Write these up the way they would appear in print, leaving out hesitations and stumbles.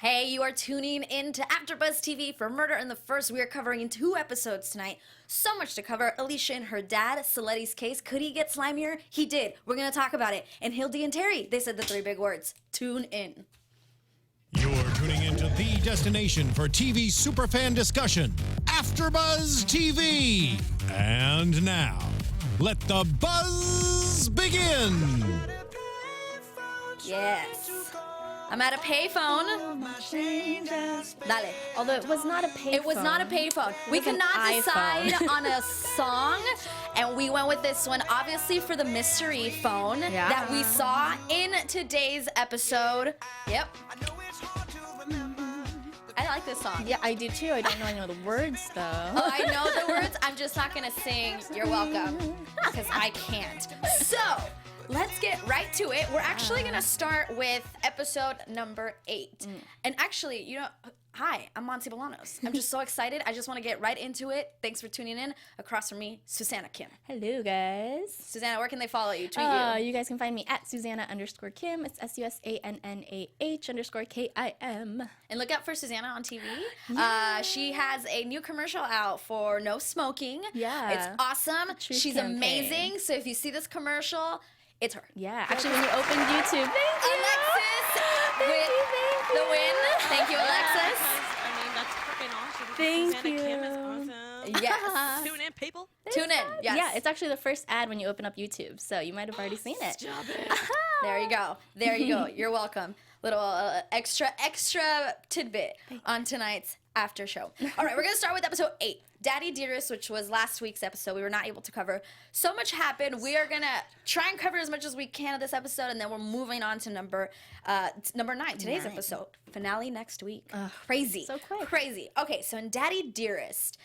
Hey, you are tuning in to AFTERBUZZ TV for Murder in the First. We are covering 2 episodes tonight. So much to cover. Alicia and her dad, Soletti's case. Could he get slimier? He did. We're going to talk about it. And Hildy and Taye, they said the 3 big words. Tune in. You're tuning into the destination for TV superfan discussion, AFTERBUZZ TV. And now, let the buzz begin. Yes. I'm at a payphone. Dale. Although it was not a payphone. It was not a payphone. We could not decide on a song, and we went with this one, obviously for the mystery phone that we saw in today's episode. Yep. I like this song. Yeah, I do too. I don't know any of the words though. Oh, I know the words. I'm just not gonna sing "You're Welcome" because I can't. So let's get right to it. We're actually gonna start with episode number 8. And actually, you know, hi, I'm Monse Bolanos. I'm just so excited. I just want to get right into it. Thanks for tuning in. Across from me, Susannah Kim. Hello, guys. Susannah, where can they follow you? Tweet you. You guys can find me at Susannah_Kim. It's SUSANNAH_KIM. And look out for Susannah on TV. She has a new commercial out for no smoking. Yeah. It's awesome. Truth She's campaign. amazing. So if you see this commercial, it's her. Yeah, actually, when you open YouTube, thank you. Alexis with the win. Thank you, Alexis. I mean, that's freaking awesome. Thank Susannah you. Kim is awesome. Yes. Tune in, people. Tune in. Yes. Yeah, it's actually the first ad when you open up YouTube, so you might have already seen it. Stop it. There you go. There you go. You're welcome. Little extra tidbit on tonight's after show. All right, we're gonna start with episode 8. Daddy Dearest, which was last week's episode, we were not able to cover. So much happened. We are gonna try and cover as much as we can of this episode, and then we're moving on to number 9, today's episode. Finale next week. Crazy. so quick. Crazy. Okay, so in Daddy Dearest.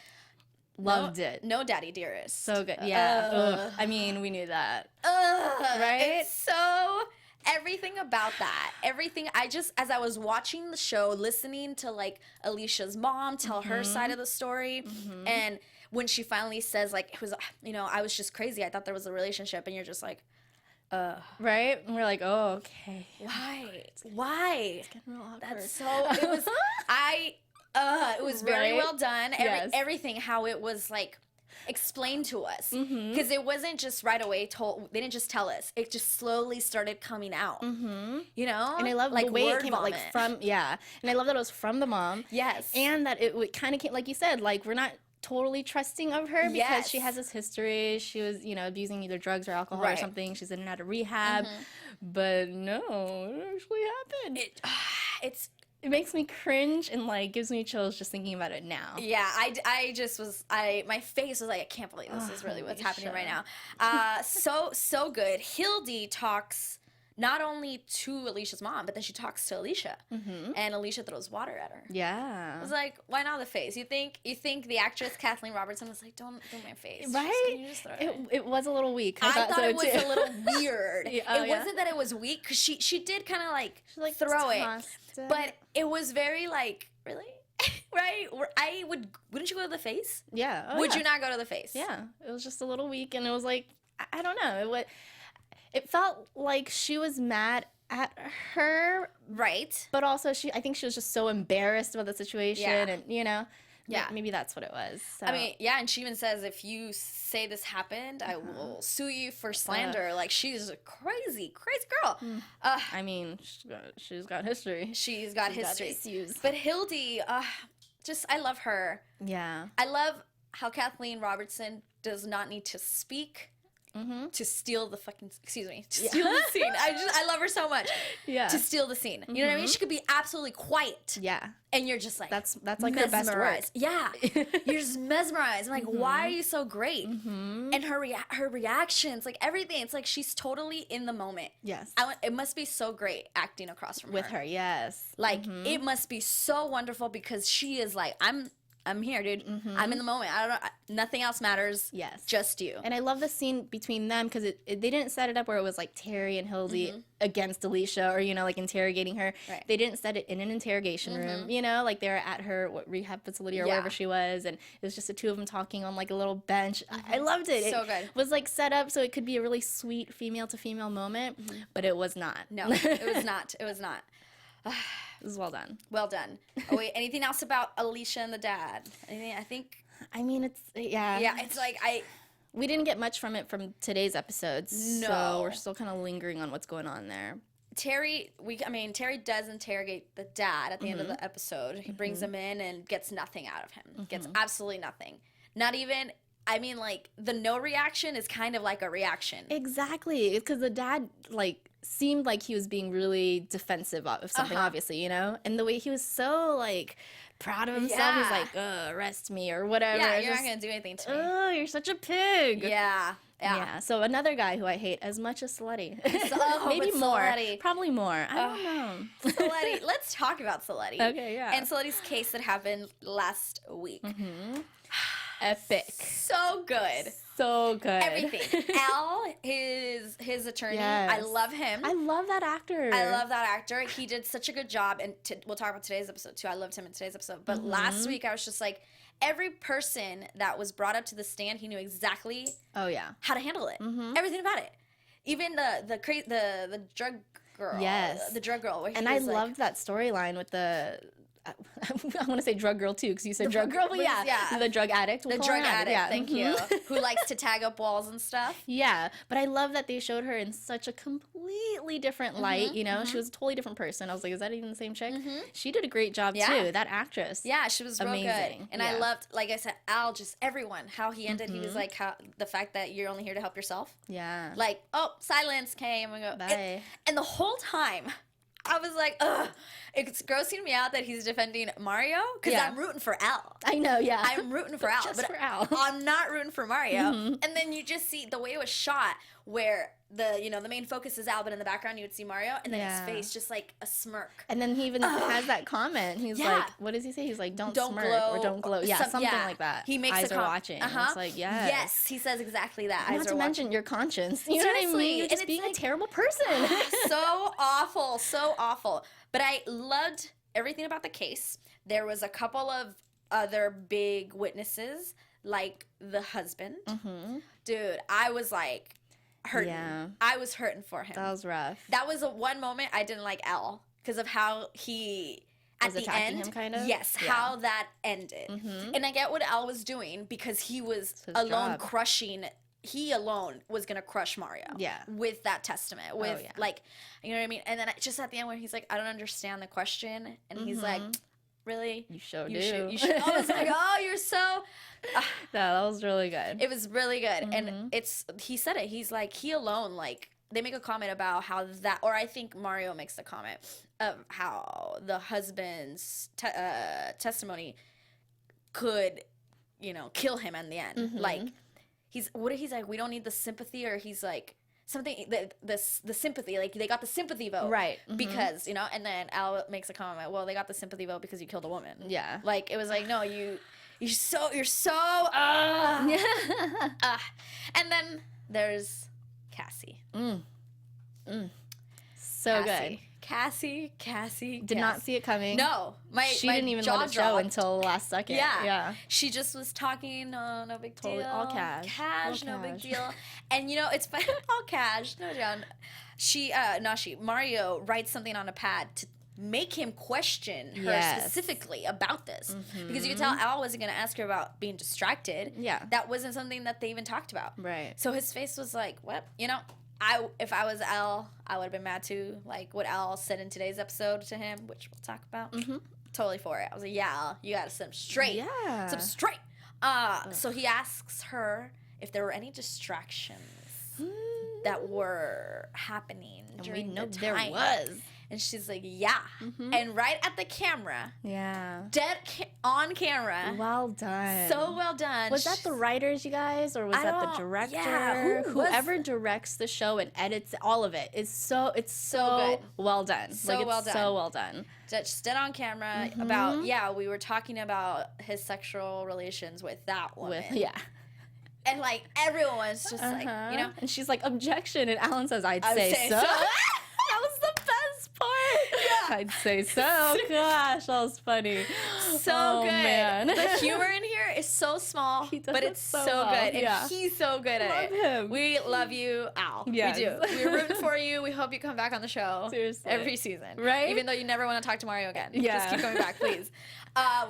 Loved it. No Daddy Dearest. So good. Yeah. Ugh. I mean, we knew that. Right? It's so everything about that. Everything as I was watching the show, listening to like Alicia's mom tell her side of the story, and when she finally says like it was, you know, I was just crazy. I thought there was a relationship, and you're just like, Right? And we're like, oh, okay. why? Getting real awkward. That's so. It was. It was very Right? well done. Yes. Everything how it was like explained to us, because it wasn't just right away told. They didn't just tell us. It just slowly started coming out. You know, And I love like the way it word came out, like vomit. and I love that it was from the mom. Yes. And that it kind of came, like you said, like we're not totally trusting of her because she Yes. has this history. She was, you know, abusing either drugs or alcohol or Right. something. She's in and out of rehab. But no, it actually happened. It makes me cringe and like gives me chills just thinking about it now. Yeah, I just was, my face was like, I can't believe this is really what's happening right now. So good. Hildy talks not only to Alicia's mom, but then she talks to Alicia, and Alicia throws water at her. Yeah. I was like, why not the face? You think the actress Kathleen Robertson was like, don't my face, Right? Can you just throw it? It was a little weak. I thought so it was too. a little weird. Yeah, oh, it yeah? wasn't that it was weak, because she did kind of like, Like, throw it, tossed it. but it was very like, really, right? Wouldn't you go to the face? Yeah. Oh, Would yeah. you not go to the face? Yeah, it was just a little weak, and it was like, I don't know. It felt like she was mad at her, Right. but also I think she was just so embarrassed about the situation, Yeah. and you know, Yeah. maybe that's what it was. So. I mean, yeah, and she even says, if you say this happened, I will sue you for slander. Like, she's a crazy girl. I mean, she's got history. She's got history. issues. But Hildy, I love her. Yeah. I love how Kathleen Robertson does not need to speak to steal the steal the scene. I love her so much. Yeah. To steal the scene. You know what I mean? She could be absolutely quiet. Yeah. And you're just like, That's like her best work. mesmerized. Yeah, you're just mesmerized. I'm like, why are you so great? And her reactions, like everything, it's like she's totally in the moment. Yes. It must be so great acting across from With her, yes. Like it must be so wonderful, because she is like, I'm here, dude. I'm in the moment. I don't know. Nothing else matters. Yes. Just you. And I love the scene between them because they didn't set it up where it was like Taye and Hildy against Alicia, or, you know, like interrogating her. Right. They didn't set it in an interrogation room, you know, like they were at her rehab facility or wherever she was. And it was just the two of them talking on like a little bench. I loved it. So it good. was like set up so it could be a really sweet female to female moment, but it was not. No, it was not. It was not. It was well done. Well done. Oh, wait, anything else about Alicia and the dad? Anything? I think. I mean, it's Yeah, it's like we didn't get much from it from today's episodes. No. So we're still kind of lingering on what's going on there. Terry does interrogate the dad at the end of the episode. He brings him in and gets nothing out of him. Gets absolutely nothing. Not even. I mean, like, the no reaction is kind of like a reaction. Exactly. It's because the dad, like, seemed like he was being really defensive of something, obviously, you know? And the way he was so, like, proud of himself, he's like, arrest me or whatever. Yeah, It's you're just, not going to do anything to me. Oh, you're such a pig. Yeah. So another guy who I hate as much as Slutty. Maybe Maybe more. Slutty. Probably more. I don't know. Saletti. Let's talk about Saletti. Okay, yeah. And Saletti's case that happened last week. Epic. So good. So good. Everything. Al, his attorney. Yes. I love him. I love that actor. I love that actor. He did such a good job. And we'll talk about today's episode, too. I loved him in today's episode. But last week, I was just like, every person that was brought up to the stand, he knew exactly Oh, yeah. how to handle it. Everything about it. Even the drug girl. Yes. The drug girl. Where he And I was like, loved that storyline with the... I want to say drug girl, too, because you said drug girl, but yeah. The drug addict. the drug addict, thank you, who likes to tag up walls and stuff. Yeah, but I love that they showed her in such a completely different light, you know? She was a totally different person. I was like, is that even the same chick? She did a great job, too, that actress. Yeah, she was real good. Amazing. And I loved, like I said, Al, just everyone, how he ended. He was like, the fact that you're only here to help yourself. Yeah. Like, oh, silence came and go. Bye. And the whole time, I was like, ugh. It's grossing me out that he's defending Mario because I'm rooting for Al. I know, yeah. I'm rooting for Al, Just but for Al. I'm not rooting for Mario. And then you just see the way it was shot, where the main focus is Al, but in the background you would see Mario, and then his face just like a smirk. And then he even has that comment. He's like, what does he say? He's like, don't smirk glow, or don't glow. Yeah, something like that. He makes Eyes a are watching. It's like, yes, he says exactly that. Not Eyes to are mention your conscience. You know what I Seriously, mean? You're and just it's being like- a terrible person. So awful, so awful. But I loved everything about the case. There was a couple of other big witnesses, like the husband. Dude, I was like hurting. Yeah. I was hurting for him. That was rough. That was one moment I didn't like Al because of how he at Was the attacking end, him, kind of? yes, Yeah. how that ended. And I get what Al was doing because he was his alone job. crushing. He alone was gonna crush Mario. Yeah. With that testament, with yeah. like, you know what I mean. And then just at the end where he's like, I don't understand the question, and he's like, really? You sure You do. should. I was like, oh, you're so. That was really good. It was really good, and he said it. He's like, he alone, like, they make a comment about how that, or I think Mario makes the comment of how the husband's testimony could, kill him in the end. Like, he's like, we don't need the sympathy, or he's like something the sympathy, like they got the sympathy vote, Right. Because and then Al makes a comment, well, they got the sympathy vote because you killed a woman. Yeah. Like, it was like, no, you're so and then there's Cassie. So good. Cassie. Did not see it coming. No, She my didn't even jaw let it show dropped. until the last second. Yeah. She just was talking, no big Totally deal. all cash. All No big cash. deal. And it's funny, all cash, no doubt. Mario writes something on a pad to make him question her Yes. specifically about this. Because you could tell Al wasn't going to ask her about being distracted. Yeah. That wasn't something that they even talked about. Right. So his face was like, what? If I was Al, I would have been mad too. Like what Al said in today's episode to him, which we'll talk about. Totally for it. I was like, yeah, Al, you got to set him straight. Yeah. Set him straight. So he asks her if there were any distractions that were happening during we know the there time. was. And she's like, yeah. And right at the camera, Yeah. on camera, Well done. so well done. Was that the writers, you guys, or was I that the don't- director? yeah, who was- Whoever directs the show and edits all of it is so good. well done. So well done. So well done. Just dead on camera about, we were talking about his sexual relations with that woman. And like everyone's just like, And she's like, objection, and Alan says, I'd I would say say so. so. That was the best part. I'd say so. Gosh, that was funny. So Oh, good. man. The humor in here is so small, He does but it it's so so well. good. And Yeah. he's so good at Love it. him. We love you, Al. Yes. We do. We're rooting for you. We hope you come back on the show. Seriously. Every season. Right? Even though you never want to talk to Mario again. Yeah. Just keep coming back, please.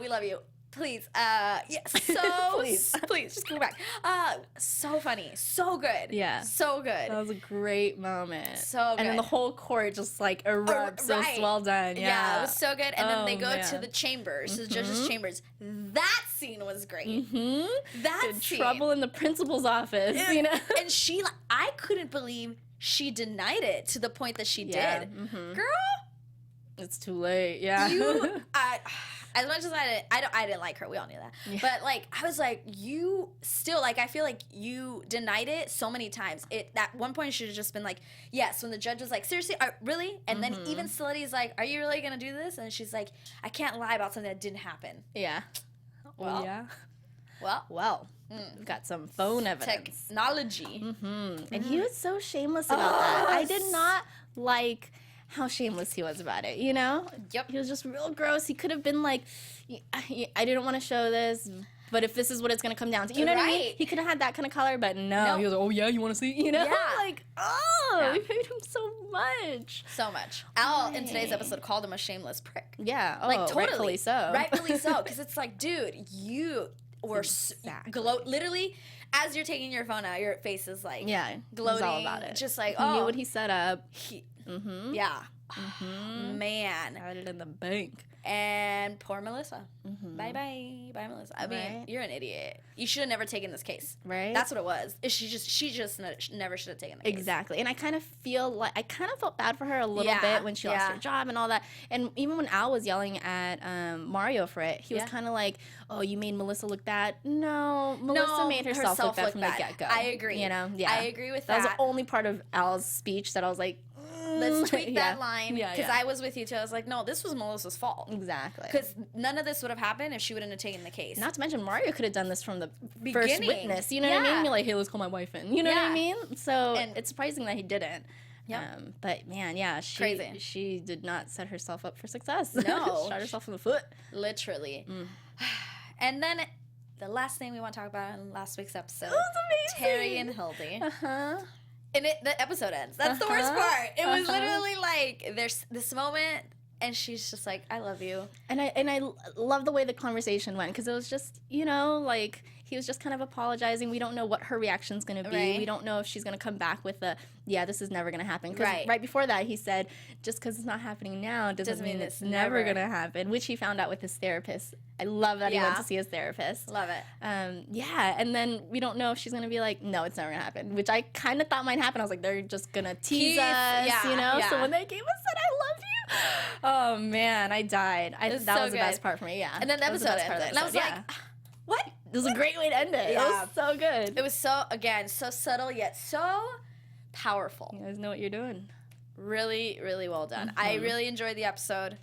We love you. Please. Yes. So Please. please just come back. So funny. So good. Yeah. So good. That was a great moment. So And then the good. whole court just like erupts. So Right. well done. Yeah. it was so good. And then they Oh, go to man. the chambers, to the judges' chambers. That scene was great. Mm-hmm. That Good scene. trouble in the principal's office. And, You know. and she, I couldn't believe she denied it to the point that she Yeah, did. mhm. Girl, It's too late. Yeah. you, as much as I didn't like her. We all knew that. Yeah. But like, I was like, you still, like, I feel like you denied it so many times. At one point, should have just been like, yes. When the judge was like, seriously, really? And then even Celitti's like, are you really gonna do this? And she's like, I can't lie about something that didn't happen. Yeah. Well, yeah. Well, Well, we've got some phone evidence. technology. And he was so shameless about that. I did not like how shameless he was about it, you know? Yep. He was just real gross. He could have been like, I didn't want to show this, but if this is what it's going to come down to. You know what I mean? Right. He could have had that kind of color, but no. No. He was like, oh, yeah, you want to see? You know? Yeah. Like, oh, Yeah. we hate him so much. So much. Al in today's Right. episode called him a shameless prick. Yeah. Oh, Like totally rightfully so. Rightfully so, because it's like, dude, you were Exactly. literally as you're taking your phone out, your face is like Yeah. He was gloating, all about it. just like He knew oh, what he set up. he- yeah, man, Had it in the bank. and poor Melissa. Bye, Melissa. I mean, Right. you're an idiot. You should have never taken this case. Right? That's what it was. She just never should have taken the case. Exactly. And I kind of felt bad for her a little Yeah, bit when she lost yeah. her job and all that. And even when Al was yelling at Mario for it, he was Yeah. kind of like, oh, you made Melissa look bad. No, Melissa made herself look bad from the get-go. I agree. You know? Yeah. I agree with That was that. the only part of Al's speech that I was like, Let's tweak yeah. that line Yeah, because yeah. I was with you too. I was like, no, this was Melissa's fault. Exactly. Because none of this would have happened if she wouldn't have taken the case. Not to mention, Mario could have done this from the first Beginning. witness. You know what I Yeah. mean? Be like, hey, let's call my wife in. You know what Yeah. I mean? So And- it's surprising that he didn't. Yep. But man, yeah, Crazy. she did not set herself up for success. No. Shot herself in the foot. Literally. And then the last thing we want to talk about in last week's episode, It was amazing. Terry and Hildy. Uh-huh. And the episode ends. That's the worst Uh-huh. part. It was Uh-huh. literally like, there's this moment, and she's just like, I love you. And I love the way the conversation went because it was just, you know, like he was just kind of apologizing. We don't know what her reaction's going to be. Right. We don't know if she's going to come back with yeah, this is never going to happen. Because Right. before that, he said, just because it's not happening now doesn't mean it's never going to happen, which he found out with his therapist. I love that he went Yeah. to see his therapist. Love it. Yeah, and then we don't know if she's going to be like, no, it's never going to happen, which I kind of thought might happen. I was like, they're just going to tease us, yeah, you know? yeah. So when they gave us that, I love you. Oh, man, I died. was That so was the good. best part for me, yeah. And then the That was episode best part of ended. the And I was episode, like, what? it was a great way to end it. Yeah. It was so good. It was so, again, so subtle yet so powerful. You guys know what you're doing. Really, really well done. I really enjoyed the episode.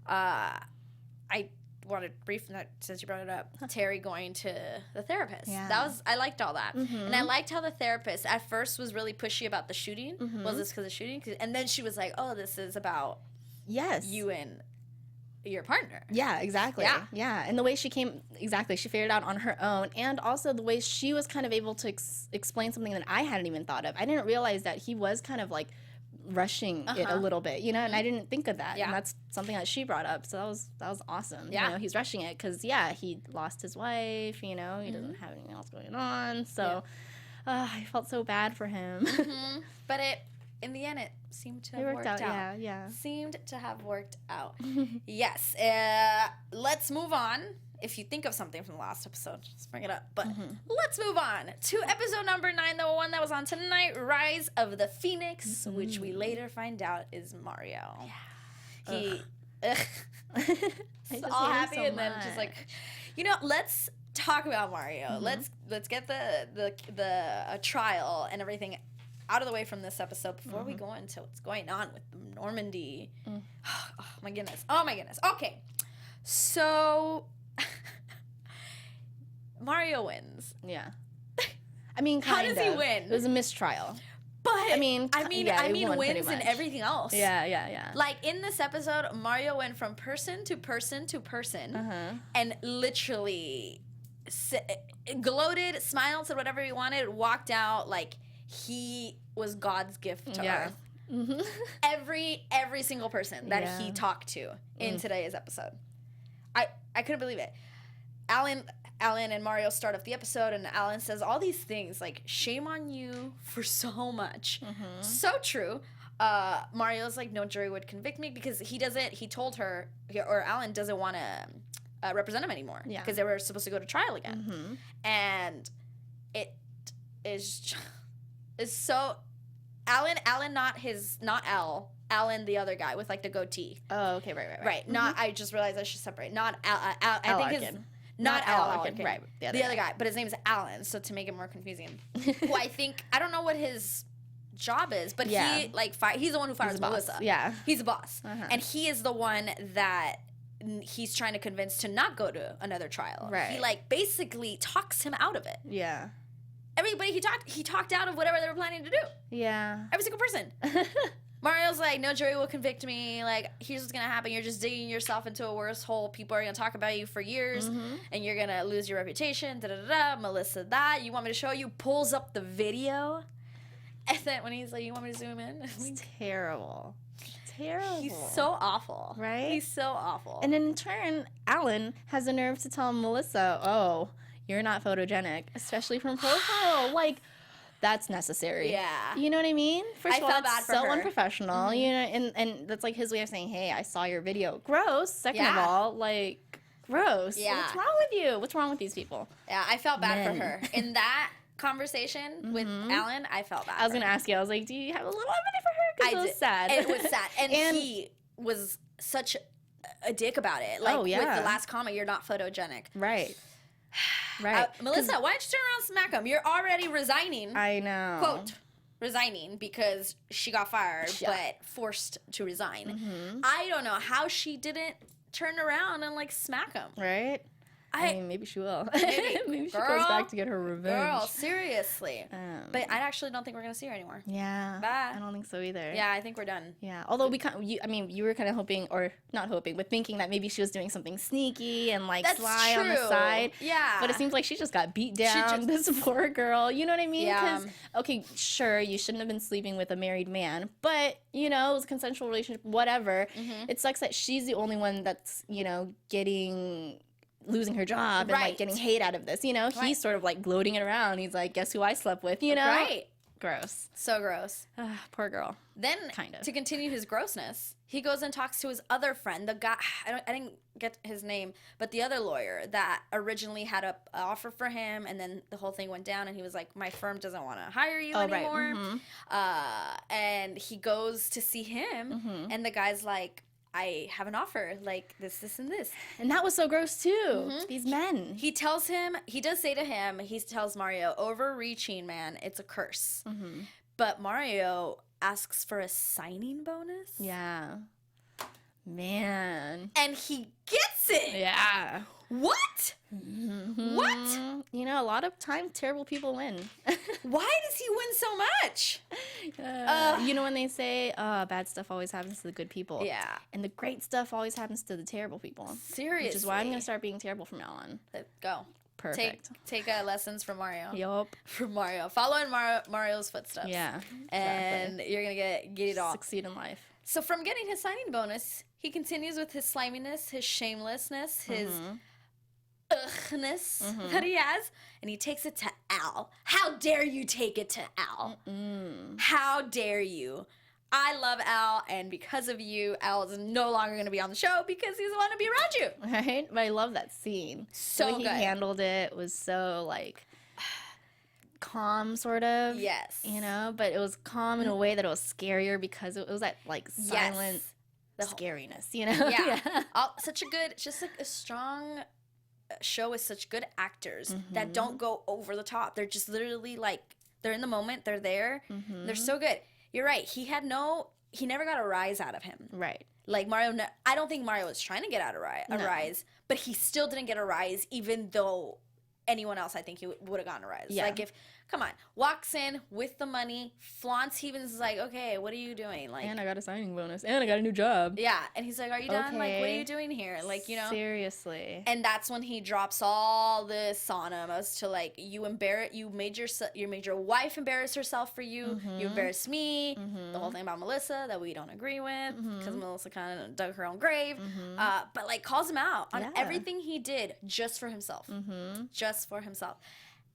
I wanted brief since you brought it up. Terry going to the therapist. Yeah. I liked all that, and I liked how the therapist at first was really pushy about the shooting. Was this because of shooting? And then she was like, "Oh, this is about Yes. you and your partner." Yeah, exactly. Yeah. Yeah. And the way she came, exactly, she figured it out on her own. And also the way she was kind of able to explain something that I hadn't even thought of. I didn't realize that he was kind of like rushing it a little bit, you know, and I didn't think of that. Yeah. And that's something that she brought up. So that was awesome. Yeah. You know, he's rushing it because, yeah, he lost his wife, you know, he doesn't have anything else going on. So I felt so bad for him. But in the end, it seemed to have It worked out. Yeah. Seemed to have worked out. Yes. Let's move on. If you think of something from the last episode, just bring it up. But let's move on to episode number 9, the one that was on tonight, Rise of the Phoenix, which we later find out is Mario. Yeah. He I is just all hate him happy so and then just like, you know, let's talk about Mario. Let's get the trial and everything out of the way from this episode before we go into what's going on with Normandy. Oh my goodness. Okay. So Mario wins. Yeah. I mean, How kind does he of. win? It was a mistrial. But I mean, yeah, he won pretty wins in much. everything else. Yeah. Like in this episode, Mario went from person to person to person and literally gloated, smiled, said whatever he wanted, walked out like he was God's gift to Earth. Mm-hmm. Every single person that he talked to in today's episode. I couldn't believe it. Alan and Mario start off the episode, and Alan says all these things like, shame on you for so much. Mm-hmm. So true. Mario's like, no jury would convict me because he told her, or Alan doesn't want to represent him anymore because they were supposed to go to trial again. Mm-hmm. And it is so, Alan, not Al, Alan, the other guy with like the goatee. Oh, okay, right. Right. Mm-hmm. Not, I just realized I should separate. Not Al, I think his, not Al Arkin. Right. The other guy. But his name is Alan, so to make it more confusing. Who I don't know what his job is, but he he's the one who fires Melissa. Yeah. He's a boss. Uh-huh. And he is the one that he's trying to convince to not go to another trial. Right. He like basically talks him out of it. Yeah. Everybody he talked out of whatever they were planning to do. Yeah. Every single person. Mario's like, no jury will convict me. Like, here's what's going to happen. You're just digging yourself into a worse hole. People are going to talk about you for years, and you're going to lose your reputation. Da-da-da-da. Melissa, that. You want me to show you? Pulls up the video. And then when he's like, you want me to zoom in? It's terrible. Terrible. He's so awful. Right? He's so awful. And in turn, Alan has the nerve to tell Melissa, oh, you're not photogenic, especially from profile. Like, that's necessary. Yeah. You know what I mean? First of all, felt bad it's for so her. unprofessional. You know, and that's like his way of saying, hey, I saw your video. Gross. Second of all, like, gross. Yeah. What's wrong with you? What's wrong with these people? Yeah, I felt bad for her. In that conversation with Alan, I felt bad. I was going to ask you, I was like, do you have a little empathy for her? Because it was sad. It was sad. And he was such a dick about it. Like, with the last comment, you're not photogenic. Right. Right. Melissa, why don't you turn around and smack him? You're already resigning. I know. Quote, resigning because she got fired, but forced to resign. I don't know how she didn't turn around and, like, smack him. Right? I mean, maybe she will. Maybe she goes back to get her revenge. Girl, seriously. But I actually don't think we're going to see her anymore. Yeah. Bye. I don't think so either. Yeah, I think we're done. Yeah. Although you were kind of hoping, or not hoping, but thinking that maybe she was doing something sneaky and like sly on the side. Yeah. But it seems like she just got beat down. This poor girl. You know what I mean? Yeah. Because, okay, sure, you shouldn't have been sleeping with a married man, but, you know, it was a consensual relationship, whatever. It sucks that she's the only one that's, you know, losing her job and like getting hate out of this, you know? He's sort of like gloating it around. He's like, guess who I slept with, you know? Right. Gross. So gross. Poor girl. Then, to continue his grossness, he goes and talks to his other friend, the guy, I didn't get his name, but the other lawyer that originally had an offer for him, and then the whole thing went down, and he was like, my firm doesn't want to hire you anymore. Right. And he goes to see him, and the guy's like, I have an offer, like this, and this. And that was so gross, too. These men. He tells Mario, overreaching, man, it's a curse. But Mario asks for a signing bonus. Yeah. Man. And he gets it. Yeah. What? What? You know, a lot of times terrible people win. Why does he win so much? You know when they say, bad stuff always happens to the good people. Yeah. And the great stuff always happens to the terrible people. Seriously. Which is why I'm going to start being terrible from now on. Go. Perfect. Take lessons from Mario. Yup. From Mario. Follow in Mario's footsteps. Yeah. And you're going to get it all. Succeed in life. So from getting his signing bonus, he continues with his sliminess, his shamelessness, his ughness that he has, and he takes it to Al. How dare you take it to Al? How dare you? I love Al, and because of you, Al is no longer going to be on the show because he doesn't want to be around you. Right? But I love that scene. So the way good. he handled it was so, like, calm, sort of. Yes. You know? But it was calm in a way that it was scarier because it was that, like, silent scariness, you know? Yeah. Such a good, just like a strong show with such good actors that don't go over the top. They're just literally like, they're in the moment, they're there, they're so good. You're right, he never got a rise out of him. Right. Like Mario, I don't think Mario was trying to get out a rise, but he still didn't get a rise even though anyone else I think he would have gotten a rise. Yeah. Like if Come on. Walks in with the money, flaunts. He was like, okay, what are you doing? Like, And I got a signing bonus. And I got a new job. yeah. And he's like, are you done? Like, what are Okay. you doing here? Like, you know. Seriously. And that's when he drops all this on him as to like, you made your wife embarrass herself for you. You embarrassed me. The whole thing about Melissa that we don't agree with because Melissa kind of dug her own grave. But like calls him out on everything he did just for himself. Just for himself.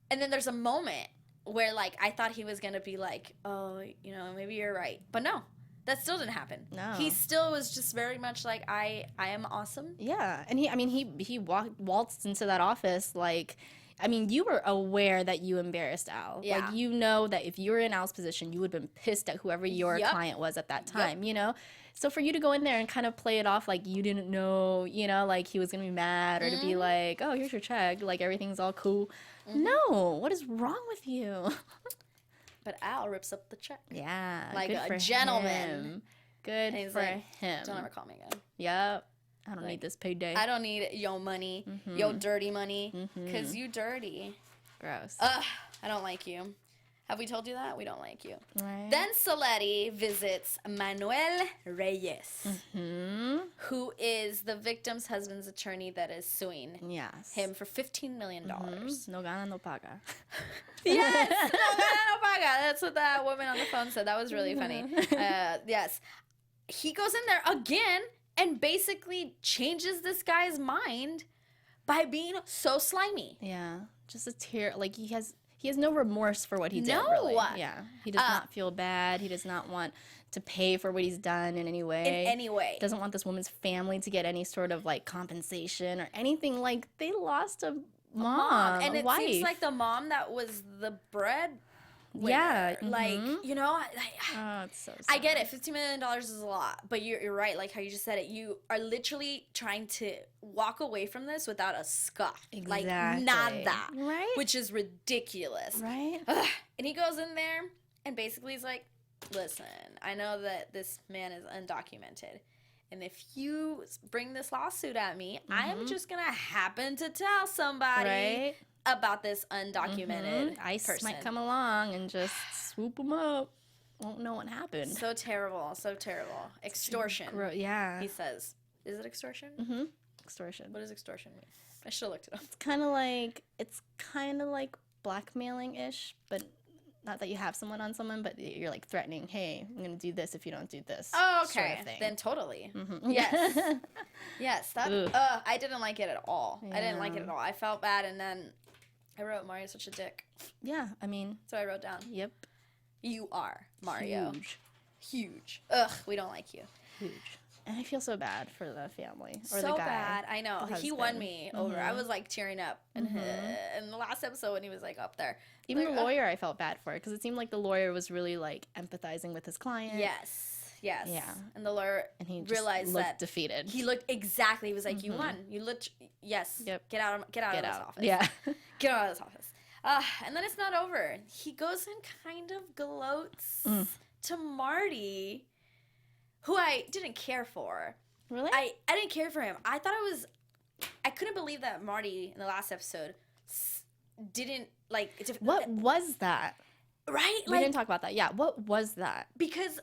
And then there's a moment where like I thought he was gonna be like, oh, you know, maybe you're right, but no, that still didn't happen. No. He still was just very much like, I am awesome. Yeah, and he waltzed into that office like, I mean, you were aware that you embarrassed Al. Yeah. Like, you know that if you were in Al's position, you would have been pissed at whoever your client was at that time, you know? So for you to go in there and kind of play it off like you didn't know, you know, like he was going to be mad, or to be like, oh, here's your check, like everything's all cool. No, what is wrong with you? But Al rips up the check. Yeah, Like good a for gentleman. him. Good And he's for like, him. don't ever call me again. Yep. I don't need this payday. I don't need your money, your dirty money, because you dirty. Gross. Ugh, I don't like you. Have we told you that? We don't like you. Right. Then Soletti visits Manuel Reyes, who is the victim's husband's attorney that is suing Yes. him for $15 million. No gana, no paga. Yes, no gana, no paga. That's what that woman on the phone said. That was really funny. Yes. He goes in there again and basically changes this guy's mind by being so slimy. Yeah. Just a tear. Like, he has no remorse for what he did. No. Really. Yeah. He does not feel bad. He does not want to pay for what he's done in any way. In any way. Doesn't want this woman's family to get any sort of like compensation or anything. Like, they lost a mom, And a it wife. seems like the mom that was the bread winner. Yeah, Like, you know, Oh, it's so sad. I get it. $15 million is a lot, but you're right. Like how you just said it. You are literally trying to walk away from this without a scuff. Like Exactly. nada. Right? Which is ridiculous. Right? Ugh. And he goes in there and basically he's like, listen, I know that this man is undocumented. And if you bring this lawsuit at me, I'm just going to happen to tell somebody Right? about this undocumented ICE person. might come along and just swoop them up. Won't know what happened. So terrible. So terrible. Extortion. Yeah. He says. Is it extortion? Extortion. What does extortion mean? I should have looked it up. It's kind of like blackmailing-ish, but not that you have someone on someone, but you're like threatening, hey, I'm going to do this if you don't do this. Oh, sort okay. of thing. Then totally. Yes. Yes. That. Ugh. I didn't like it at all. I didn't like it at all. I felt bad, and then I wrote Mario's such a dick. Yeah, I mean, So I wrote down, yep. you are Mario. Huge. Huge. Ugh. We don't like you. Huge. And I feel so bad for the family. Or So the guy. bad. I know. the He won husband. me over. I was like tearing up in the last episode when he was like up there. Even Like, the lawyer, I felt bad for, because it seemed like the lawyer was really like empathizing with his client. Yes. Yes. Yeah. And the lawyer And he just realized looked that defeated. he looked exactly. He was like, "You won. You looked. Yes. Yep. Get out of this office. Yeah. Get out of this office." And then it's not over. He goes and kind of gloats to Marty, who I didn't care for. Really? I didn't care for him. I thought it was. I couldn't believe that Marty in the last episode didn't like. What was that? Right? We didn't talk about that. Yeah. What was that? Because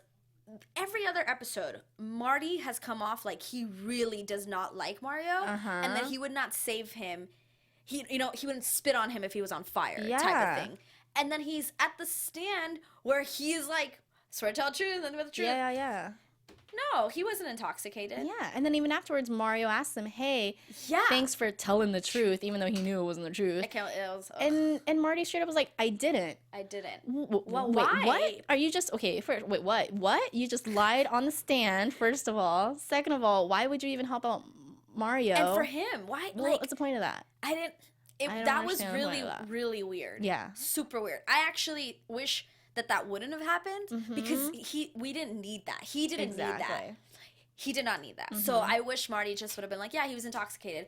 every other episode, Marty has come off like he really does not like Mario, and that he would not save him. He wouldn't spit on him if he was on fire, type Yeah. of thing. And then he's at the stand where he's like, swear to tell the truth and with the truth. Yeah. No, he wasn't intoxicated. Yeah. And then even afterwards, Mario asked him, hey, Yeah. thanks for telling the truth, even though he knew it wasn't the truth. It was, ugh, And Marty straight up was like, I didn't. I didn't. Well, why? Wait, what? Are you just, okay, wait, what? What? You just lied on the stand, first of all. Second of all, why would you even help out Mario? And for him, why? Well, Like, what's the point of that? I didn't. don't That was understand the point really, of that. really weird. Yeah. Super weird. I actually wish that wouldn't have happened because we didn't need that. He didn't need that. He did not need that. So I wish Marty just would have been like, yeah, he was intoxicated.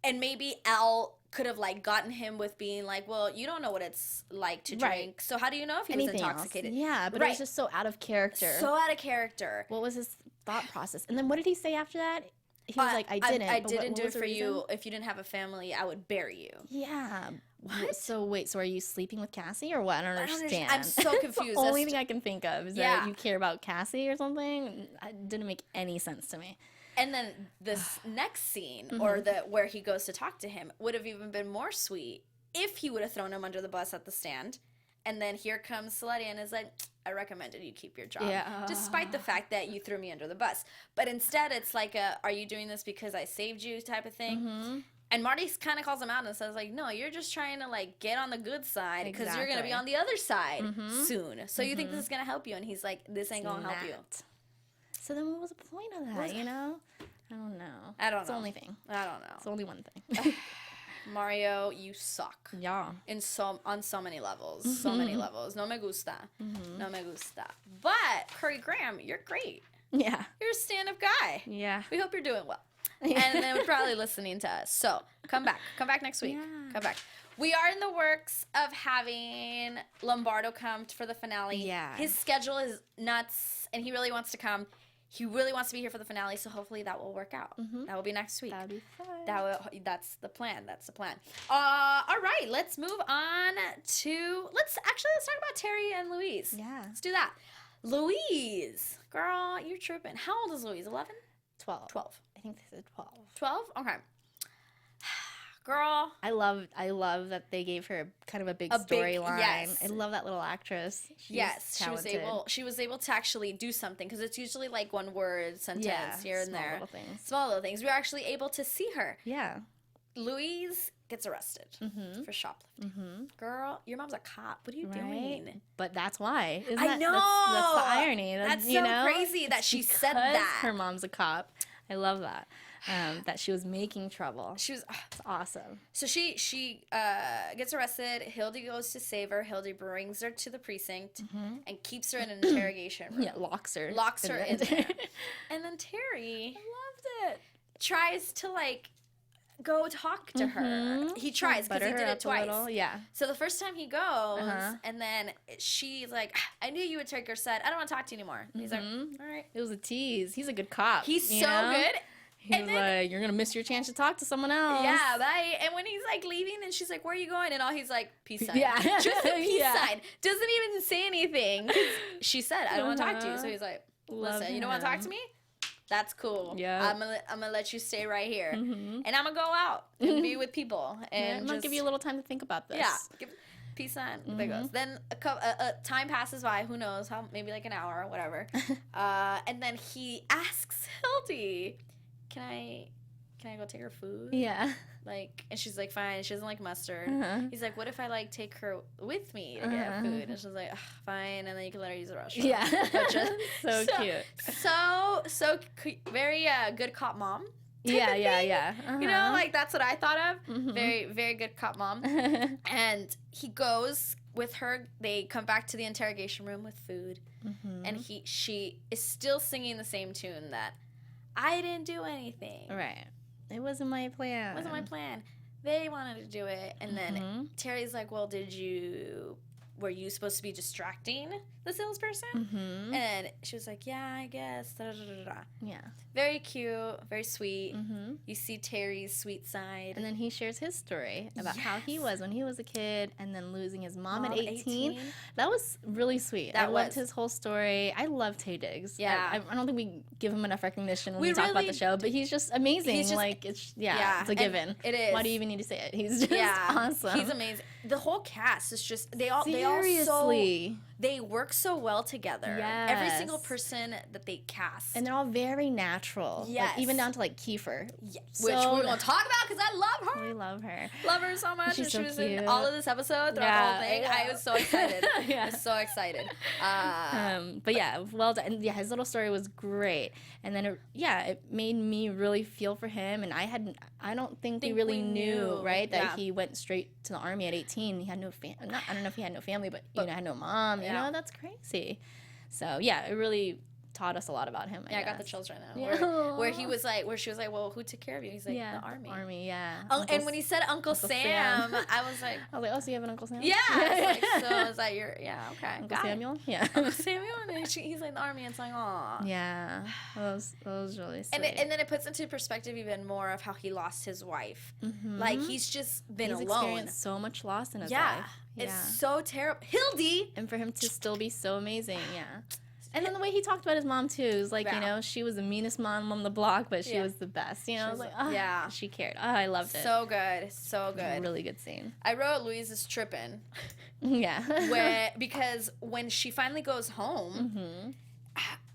And maybe Al could have like gotten him with being like, well, you don't know what it's like to Right. drink. So how do you know if he Anything was else. intoxicated? Yeah, but it Right. was just so out of character. So out of character. What was his thought process? And then what did he say after that? He was like, I didn't. I but didn't what do it was the for you. reason? If you didn't have a family, I would bury you. Yeah. What? So wait, so are you sleeping with Cassie or what? I don't understand. I'm so confused. The only as thing I can think of is that you care about Cassie or something. It didn't make any sense to me. And then this next scene, or where he goes to talk to him, would have even been more sweet if he would have thrown him under the bus at the stand. And then here comes Celeste and is like, I recommended you keep your job, despite the fact that you threw me under the bus. But instead, it's like are you doing this because I saved you type of thing? And Marty kind of calls him out and says, like, no, you're just trying to, like, get on the good side because you're going to be on the other side soon. So you think this is going to help you? And he's like, this ain't going to help you. So then what was the point of that, you know? I don't know. I don't know. It's the only thing. I don't know. It's only one thing. Mario, you suck. Yeah. On so many levels. So many levels. No me gusta. No me gusta. But, Curry Graham, you're great. Yeah. You're a stand-up guy. Yeah. We hope you're doing well. And then we're probably listening to us. So come back. Come back next week. Yeah. Come back. We are in the works of having Lombardo come for the finale. Yeah. His schedule is nuts, and he really wants to come. He really wants to be here for the finale, so hopefully that will work out. That will be next week. That'll be fun. That's the plan. That's the plan. All right, let's move on to let's talk about Terry and Louise. Yeah. Let's do that. Louise, girl, you're tripping. How old is Louise? 11? 12. 12. I think they said 12. 12? Okay. Girl. I love that they gave her kind of a big storyline. Yes. I love that little actress. Yes, talented. she was able to actually do something because it's usually like one word sentence here and small there. little things. Small little things. We were actually able to see her. Yeah. Louise gets arrested for shoplifting. Girl, your mom's a cop. What are you doing? But that's why. I know. That's the irony. That's you so know? crazy that It's she said because that. her mom's a cop. I love that. That she was making trouble. She was It's awesome. So she gets arrested. Hildy goes to save her. Hildy brings her to the precinct and keeps her in an interrogation room. Yeah, locks her. In there. And then Terry loved it. tries to like go talk to her. He tries because he did it twice. Yeah. So the first time he goes, and then she's like, I knew you would take her side. I don't want to talk to you anymore. And he's like, all right. It was a tease. He's a good cop. He's you so know? good. He was like, you're going to miss your chance to talk to someone else. Yeah, bye. And when he's like leaving and she's like, where are you going? And all he's like, peace sign. Yeah. Just a peace sign. Doesn't even say anything. 'Cause she said, I don't want to talk to you. So he's like, listen, you don't want to talk to me? That's cool. Yeah. I'm gonna let you stay right here. And I'm going to go out and be with people. And I'm going to give you a little time to think about this. Yeah. Peace sign. There goes. Then time passes by. Who knows? How? Maybe like an hour or whatever. And then he asks Hildy, Can I go take her food? Yeah. Like, and she's like, fine. She doesn't like mustard. He's like, what if I like take her with me to get food? And she's like, fine. And then you can let her use the restroom. Yeah. so cute. So very good cop mom. Yeah. You know, like that's what I thought of. Very, very good cop mom. And he goes with her. They come back to the interrogation room with food, and she is still singing the same tune that I didn't do anything. Right. It wasn't my plan. It wasn't my plan. They wanted to do it, and then Terry's like, "Well, were you supposed to be distracting the salesperson?" And she was like, "Yeah, I guess." Yeah. Very cute, very sweet. You see Terry's sweet side. And then he shares his story about how he was when he was a kid and then losing his mom at 18. That was really sweet. I loved his whole story. I love Taye Diggs. Yeah. I don't think we give him enough recognition when we talk about the show, but he's just amazing. It's a given. It is. Why do you even need to say it? He's just awesome. He's amazing. The whole cast is just, they all they work so well together. Yes. Every single person that they cast. And they're all very natural. Yes. Like, even down to like Kiefer. Which we're going to talk about because I love her. We love her. Love her so much. She's and so she was cute. in all of this episode throughout the whole thing. I was so excited. I was so excited. But yeah, well done. And yeah, his little story was great. And then it made me really feel for him. And I don't think we really knew, right, that he went straight to the army at 18. He had no I don't know if he had no family, but you know, had no mom. You know, that's crazy. So yeah, it really taught us a lot about him. I got the chills right now. Yeah. Where he was like, where she was like, well, who took care of you? He's like, Yeah, the army. Army, yeah. And when he said Uncle Sam, I was like, I was like, oh, so you have an Uncle Sam? yeah. So I was like, okay. Uncle got it. Samuel? Yeah. Uncle Samuel, and he's like the army. And it's like, aw. Yeah. That was really sweet. And then it puts into perspective even more of how he lost his wife. Like, he's just been He's alone. experienced so much loss in his Yeah. life. It's so terrible. Hildy! And for him to still be so amazing, yeah. And then the way he talked about his mom too is like, you know, she was the meanest mom on the block, but she was the best. You know, I was like, oh, she cared. Oh, I loved it. So good. So good. It was a really good scene. I wrote Louise is tripping. Yeah. Because when she finally goes home,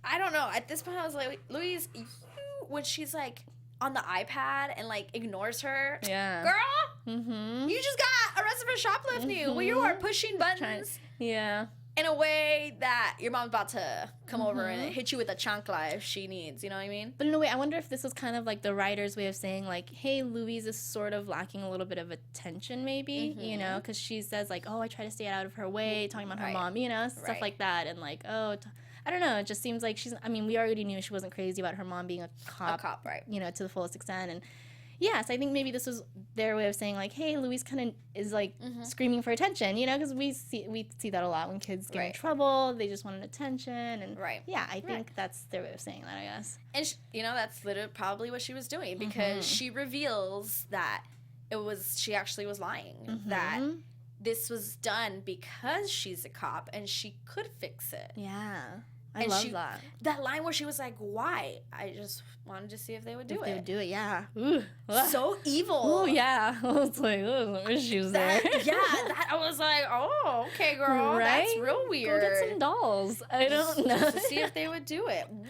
I don't know. At this point, I was like, Louise, when she's like on the iPad and like ignores her, girl, you just got arrested for shoplifting. Well, you are pushing buttons. Yeah. In a way that your mom's about to come over and hit you with a chancla if she needs, you know what I mean? But in a way, I wonder if this was kind of like the writer's way of saying like, hey, Louise is sort of lacking a little bit of attention maybe, you know, because she says like, oh, I try to stay out of her way, talking about her mom, you know, stuff like that. And like, oh, I don't know, it just seems like I mean, we already knew she wasn't crazy about her mom being a cop, right. You know, to the fullest extent. And yes, I think maybe this was their way of saying like, hey, Louise kind of is like screaming for attention, you know, because we see that a lot when kids get in trouble, they just want an attention, and yeah, I think that's their way of saying that, I guess. And you know, that's literally probably what she was doing, because she reveals that she actually was lying, that this was done because she's a cop and she could fix it. Yeah. I love that. That line where she was like, why? I just wanted to see if they would do it. They would do it, yeah. Ooh. So evil. Oh, yeah. I was like, oh, issues there. I was like, oh, okay, girl. Right? That's real weird. Go get some dolls. I don't know. To see if they would do it. What?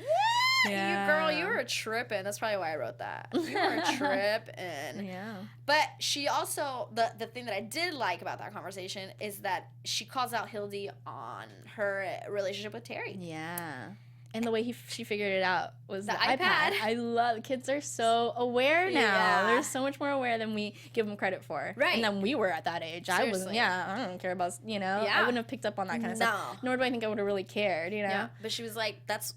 Yeah. You were tripping. That's probably why I wrote that. You were tripping. Yeah. But she also, the thing that I did like about that conversation is that she calls out Hildy on her relationship with Taye. Yeah. And the way she figured it out was the iPad. I love, kids are so aware now. Yeah. They're so much more aware than we give them credit for. Right. And then we were at that age. Seriously. I wasn't, I don't care about, you know, I wouldn't have picked up on that kind of stuff. Nor do I think I would have really cared, you know. Yeah. But she was like, that's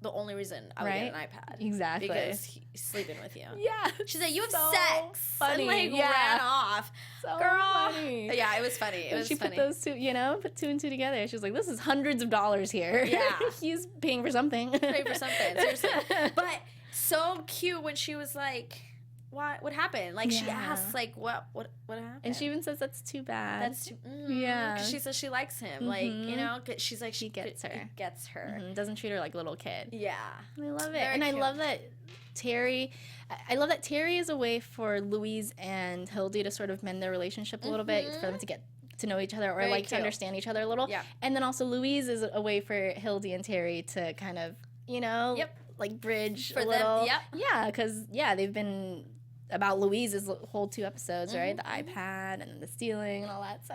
the only reason I would get an iPad. Exactly. Because he's sleeping with you. Yeah. She's like, you have so sex. Funny. And like ran off. So Girl. funny. Yeah, it was funny. It was she funny. put those two, you know, put two and two together. She was like, this is hundreds of dollars here. Yeah. He's paying for something. Pay for something. Seriously. But so cute when she was like, what happened? Like she asks, like, what happened? And she even says that's too bad. That's too, yeah. 'cause she says she likes him. Like, you know, 'cause she's like, she gets her. It gets her. Doesn't treat her like a little kid. Yeah. I love it. Very and cute. I love that Taye is a way for Louise and Hildy to sort of mend their relationship a little bit, for them to get to know each other or Very like to cute. understand each other a little. Yeah. And then also Louise is a way for Hildy and Taye to kind of, you know, like bridge For a them, little. yep. Yeah, because, they've been about Louise's whole 2 episodes, right? The iPad and the stealing and all that. So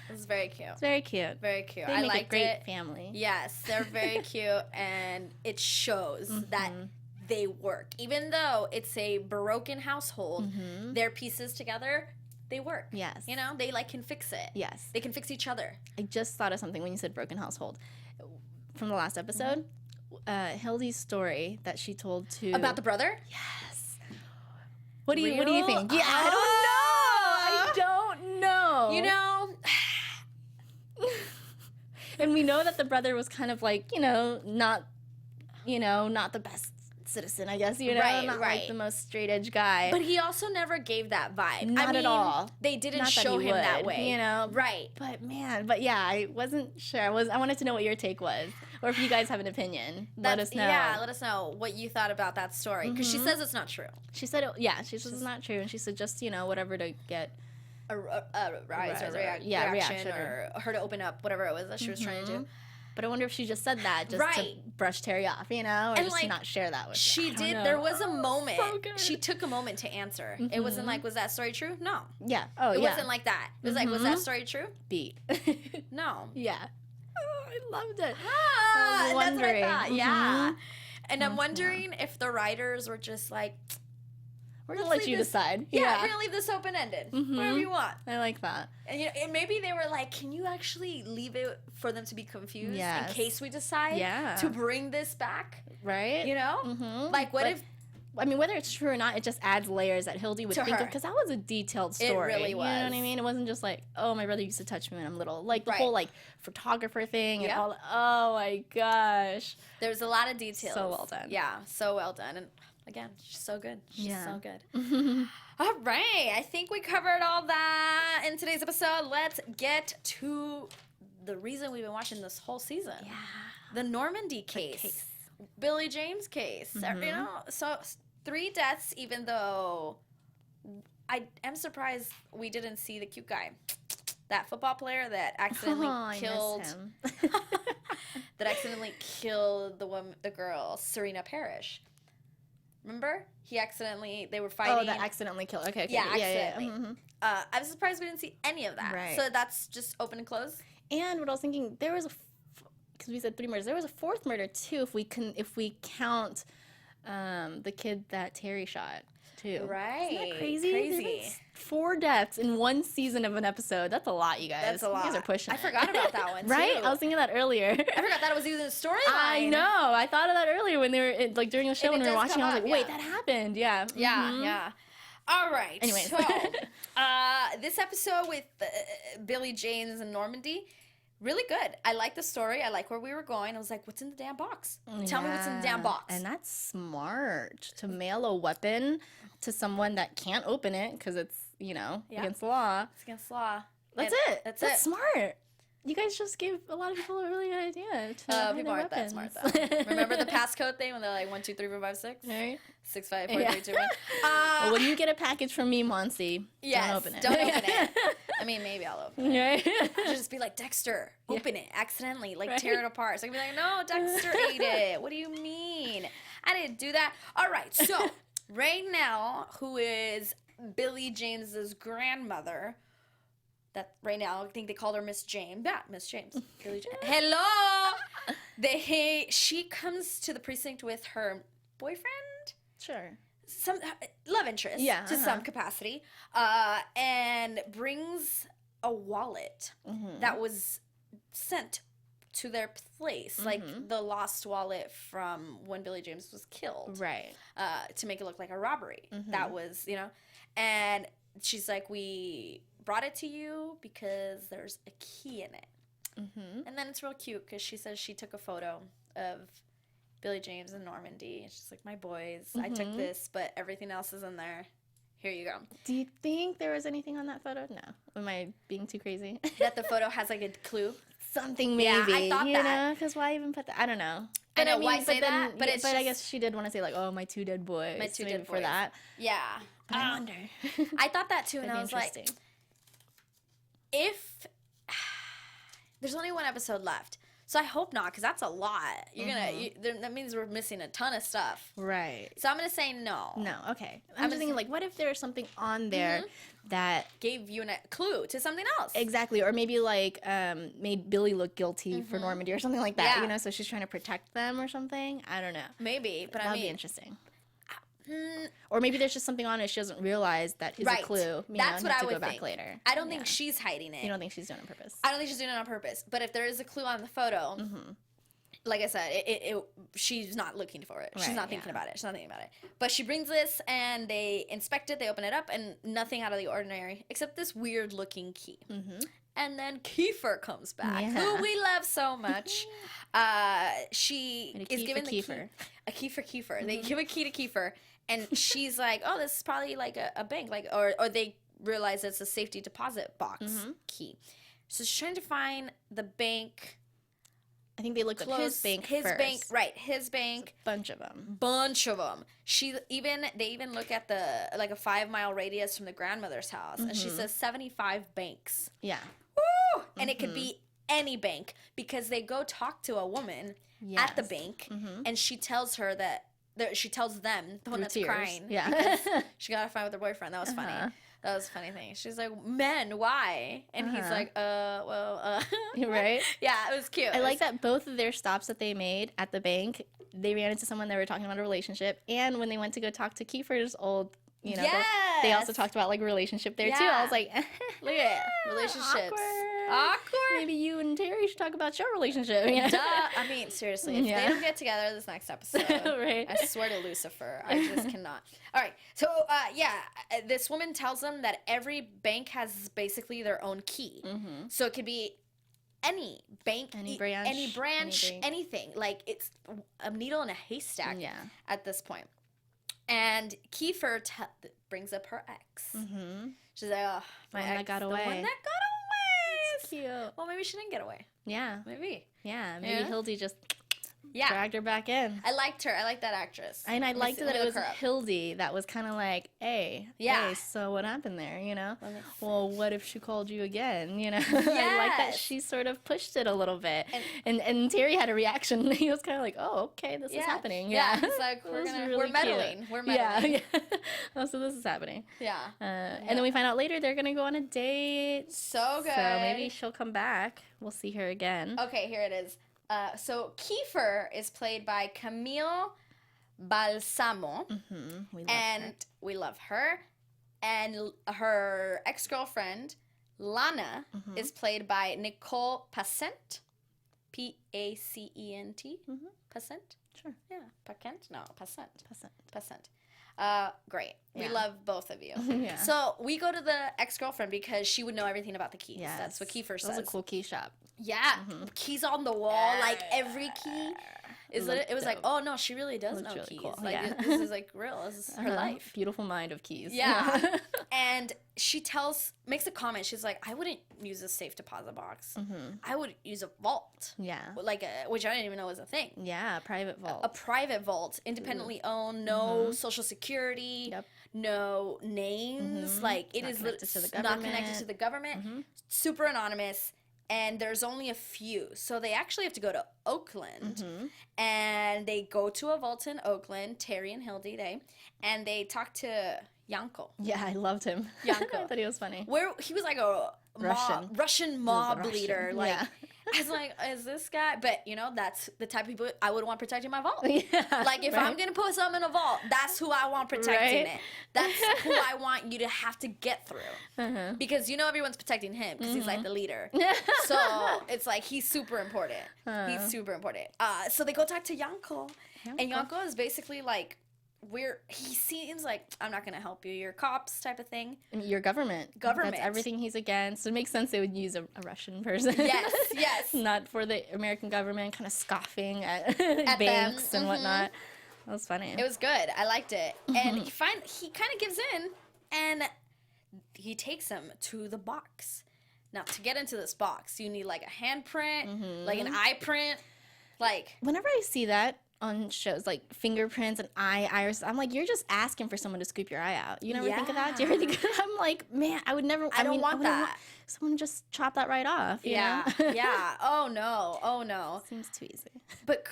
It was very cute. it's very cute. Very cute. They I make liked a great it. family. Yes, they're very cute, and it shows that they work. Even though it's a broken household, their pieces together, they work. Yes. You know, they like can fix it. Yes. They can fix each other. I just thought of something when you said broken household. From the last episode, Hildy's story that she told to... About the brother? Yes. What do you Real? think? Yeah, I don't know. You know, And we know that the brother was kind of like, not the best citizen, I guess, Right, not right. like the most straight edge guy. but he also never gave that vibe. Not at all. They didn't Not that show he him that would, way. Right. But yeah, I wasn't sure. I wanted to know what your take was, or if you guys have an opinion. Let us know. Yeah, let us know what you thought about that story. Because she says it's not true. She said, she said it's not true, and she said just whatever to get A rise or Yeah, reaction, reaction or her to open up, whatever it was that she was trying to do. But I wonder if she just said that just Right. to brush Taye off, or And, just like, to not share that with She you. I don't did. know. There was a moment. so good. She took a moment to answer. It wasn't like, was that story true? No. Yeah. Oh, It yeah. wasn't like that. It was like, was that story true? beat. No. Yeah. Oh, I loved it. Ah, I was and that's what I wondering. thought. Yeah. And I'm wondering if the writers were just like, We're gonna let's let leave you this- decide. Yeah, we're gonna leave this open-ended. Whatever you want. I like that. And and maybe they were like, can you actually leave it for them to be confused Yes. in case we decide Yeah. to bring this back? Right? You know? Mm-hmm. Like, what But- if I mean, whether it's true or not, it just adds layers that Hildy would To think her. of, because that was a detailed story. really You know what I was. mean? It wasn't just like, oh, my brother used to touch me when I'm little. Like the Right. whole like photographer thing and Yep. all. Oh my gosh. there's a lot of details? So well done. Yeah, so well done. And again, she's so good. She's Yeah. so good. All right. I think we covered all that in today's episode. Let's get to the reason we've been watching this whole season. Yeah. The Normandy case. Billy James case. You know, so 3 deaths, even though I am surprised we didn't see the cute guy. That football player that accidentally I killed miss him. the girl, Serena Parrish. Remember? They were fighting. Oh, that accidentally killed. Okay. Yeah, Yeah. accidentally. Mhm. I'm surprised we didn't see any of that. Right. So that's just open and close. And what I was thinking, there was because we said 3 murders. There was a 4th murder too, if we count the kid that Terry shot too. Right. Isn't that crazy? Crazy. There's 4 deaths in 1 season of an episode. That's a lot, you guys. That's a lot. You guys are pushing. I it. forgot about that one, Right? too. I was thinking that earlier. I forgot that it was even a storyline. I know. I thought of that earlier when they were like during the show And when it we were does watching. I was come like, up, wait, yeah. that happened. Yeah. Yeah, Mhm. yeah. All right. Anyways. So, this episode with Billy James and Normandy, really good. I like the story. I like where we were going. I was like, what's in the damn box? Tell me what's in the damn Yeah. box. And that's smart to mail a weapon to someone that can't open it because it's, Yeah. against the law. It's against law. That's And it. That's That's it. smart. You guys just gave a lot of people a really good idea. To hide People their aren't that smart, weapons. though. Remember the passcode thing when they're like 1, 2, 3, 4, 5, 6? Right? 6, 5, 4, Yeah. 3, 2, 1. Well, when you get a package from me, Monse, Yes, don't open it. Don't open it. I mean, maybe I'll open it. Right? I should just be like, Dexter, open it accidentally, like Right. tear it apart. So I can be like, no, Dexter ate it. What do you mean? I didn't do that. All right, so right now, who is Billy James's grandmother? That right now, I think they called her Miss James. Yeah, Miss James. Billy James. Hello. She comes to the precinct with her boyfriend. Sure. Some love interest to some capacity, and brings a wallet that was sent to their place, like the lost wallet from when Billy James was killed, Right. to make it look like a robbery. That was, and she's like, we brought it to you because there's a key in it. And then it's real cute because she says she took a photo of Billy James and Normandy. She's like, my boys, I took this, but everything else is in there. Here you go. Do you think there was anything on that photo? No. Am I being too crazy? That the photo has like a clue. Something maybe. Yeah, I thought that. Because why even put that? I don't know. I know, why say that? But But it's I just- guess she did want to say like, oh, my 2 dead boys. My 2 maybe dead for boys. that. Yeah. But I wonder. I thought that too, and That'd I be was like, interesting. if there's only 1 episode left, so I hope not, because that's a lot. That means we're missing a ton of stuff. Right. So I'm gonna say no. No, okay. I'm just thinking, like, what if there's something on there that Gave you a clue to something else. exactly, or maybe like made Billy look guilty for Normandy or something like that. Yeah. So she's trying to protect them or something. I don't know. Maybe, but That'd I be mean, interesting. Or maybe there's just something on it she doesn't realize that is right. a clue. You That's know, what I to would go back think. later. I don't think she's hiding it. You don't think she's doing it on purpose? I don't think she's doing it on purpose. But if there is a clue on the photo, like I said, she's not looking for it. She's Right, not thinking about it. She's not thinking about it. But she brings this, and they inspect it. They open it up, and nothing out of the ordinary except this weird-looking key. And then Kiefer comes back, who we love so much. She And a is key given for the Kiefer. key. A key for Kiefer. They give a key to Kiefer, and she's like, "Oh, this is probably like a bank, like or they realize it's a safety deposit box key." So she's trying to find the bank. I think they looked at his bank first. His bank. Bunch of them. Bunch of them. They even look at the like a 5-mile radius from the grandmother's house, and she says 75 banks. Yeah. Woo! And it could be any bank because they go talk to a woman at the Yes. bank, and she tells her that she tells them the one Through that's tears. crying. Yeah. because she got a fight with her boyfriend. That was funny. Uh-huh. That was a funny thing. She's like, "Men, why?" And he's like, You're right. Yeah, it was cute. I like that both of their stops that they made at the bank, they ran into someone they were talking about a relationship, and when they went to go talk to Kiefer's old you know, they also Yes. talked about like relationship there too. Yeah. I was like, Look at it. Relationships. Awkward. Maybe you and Terry should talk about your relationship. Yeah. Duh. I mean, seriously, if Yeah. they don't get together this next episode, Right. I swear to Lucifer, I just cannot. All right, so this woman tells them that every bank has basically their own key. So it could be any bank, Any branch, any bank. anything. Like it's a needle in a haystack Yeah. at this point. And Kiefer brings up her ex. She's like, oh, my one ex, that got the away. one that got away. It's cute. Well, maybe she didn't get away. Yeah. Maybe. Yeah. Maybe Yeah. Hildy just Yeah. dragged her back in. I liked her. I liked that actress. And I Let me liked see- that let me it look was her up. Hildy that was kind of like, hey, Yeah. hey, so what happened there, you know? Let me Well, what if she called you again, you know? I like that Yes. she sort of pushed it a little bit. And Terry had a reaction. He was kind of like, oh, okay, this is happening. Yeah. He's like, It we're was gonna, really we're cute. meddling. We're Yeah. meddling. Yeah. Oh, so this is happening. Yeah. And then we find out later they're going to go on a date. So good. So maybe she'll come back. We'll see her again. Okay, here it is. So Kiefer is played by Camille Balsamo, We love and her. we love her. And her ex-girlfriend Lana is played by Nicole Pacent, Pacent. Pacent. Sure. Yeah, Pacent. No, Pacent. Percent. Pacent. Great. We Yeah. love both of you. Yeah. So we go to the ex-girlfriend because she would know everything about the keys. Yes. That's what Kiefer That says. was a cool key shop. Yeah, keys on the wall, like every key. Looked It was like, dope. oh no, she really does Looked know really keys. cool, Like yeah. this is like real. This is her life. Beautiful mind of keys. Yeah. And she makes a comment. She's like, I wouldn't use a safe deposit box. I would use a vault, Yeah. which I didn't even know was a thing. Yeah, private vault. A private vault, independently owned, no social security, Yep. no names. Like it Not is connected to the not connected government. to the government. Super anonymous, and there's only a few. So they actually have to go to Oakland, and they go to a vault in Oakland. Terry and Hildy, and they talk to Yanko. Yeah, I loved him. Yanko. I thought he was funny. Where he was like a Russian mob Russian, leader. Like yeah. I was like, is this guy? But you know, that's the type of people I would want protecting my vault. Yeah, Like if I'm gonna put something in a vault, that's who I want protecting Right. it. That's who I want you to have to get through. Because you know everyone's protecting him because he's like the leader. So it's like he's super important. He's super important. So they go talk to Yanko, and Yanko is basically like, he seems like, I'm not gonna help you. You're cops type of thing. Your government. Government. That's everything he's against. It makes sense they would use a Russian person. Yes. Not for the American government kind of scoffing at, At banks them. and whatnot. That was funny. It was good. I liked it. And he kind of gives in, and he takes him to the box. Now, to get into this box, you need like a handprint, like an eye print, like Whenever I see that on shows like fingerprints and iris, I'm like, you're just asking for someone to scoop your eye out. You never think of that? Do you ever think? I'm like, man, I would never. I don't want wouldn't that. someone just chop that right off. You know? yeah. Oh no. Seems too easy. But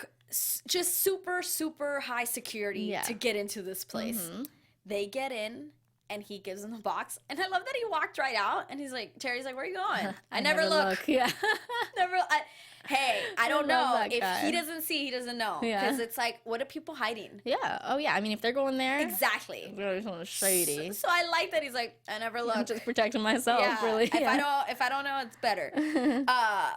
just super high security Yeah. to get into this place. They get in. And he gives them the box. And I love that he walked right out. And he's like, Terry's like, where are you going? I never look. Yeah. Hey, I don't love know. that If guy. he doesn't see, he doesn't know. Yeah. Because it's like, what are people hiding? Yeah. Oh, yeah. I mean, if they're going there, Exactly. they're something shady. So I like that he's like, I never look. I'm just protecting myself, Yeah. really. If I don't know, it's better.